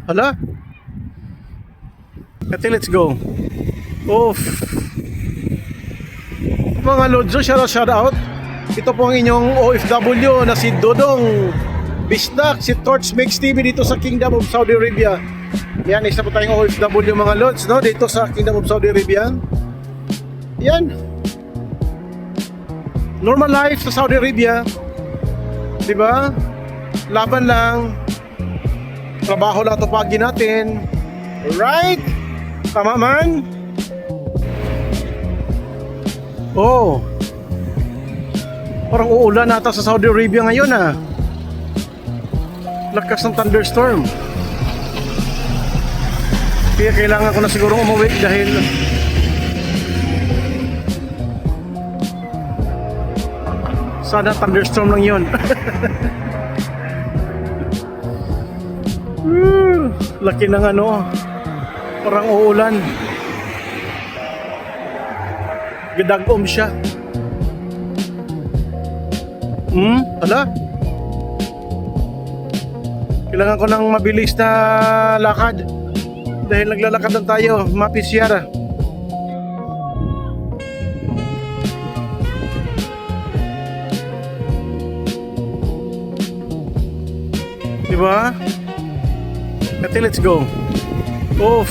Hala? Ate, let's go. Oof. Mga Lodso, shout out. Ito po ang inyong OFW na si Dodong Bisnak, si Torch Mix TV dito sa Kingdom of Saudi Arabia. Yan, isa po tayong OFW mga Lods, no? Dito sa Kingdom of Saudi Arabia. Yan. Normal life sa Saudi Arabia. Diba? Laban lang. Trabaho lang tupagin natin. Right? Tama man? Oh. Parang uulan nata sa Saudi Arabia ngayon ah. Lakas ng thunderstorm. Kaya kailangan ko na siguro umuwi dahil sana thunderstorm lang yun. Laki ng ano, parang uulan. Gadagom siya. Hala? Kailangan ko ng mabilis na lakad dahil naglalakad lang tayo, mapisyara. Diba? Ate, let's go. Oof.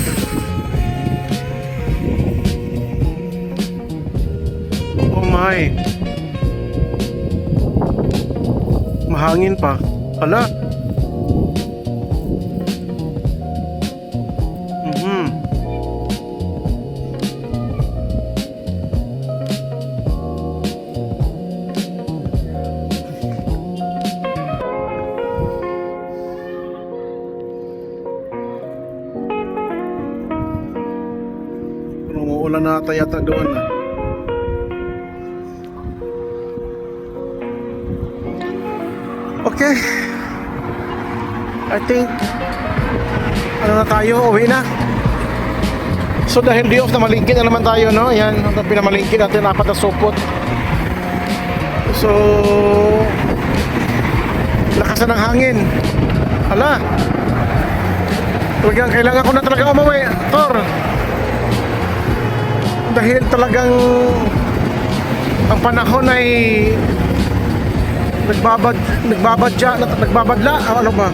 Oh my. Mahangin pa. Hala. Umuulan na yata doon ah. Okay. I think ano na tayo, uwi na. So dahil di off na malingkit na naman tayo, no? Yan, ang pinamalingkit natin, 4 na supot. So lakasan ng hangin. Hala. Talagang kailangan ko na talaga umuwi, Tor. Dahil talagang ang panahon ay nagbabadla, ano ba?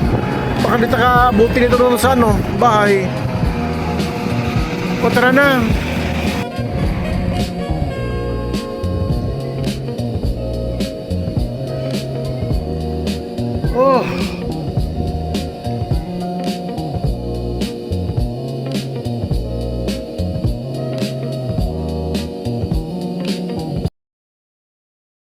Baka dito ka buti nito doon sa ano, bahay. O tara na.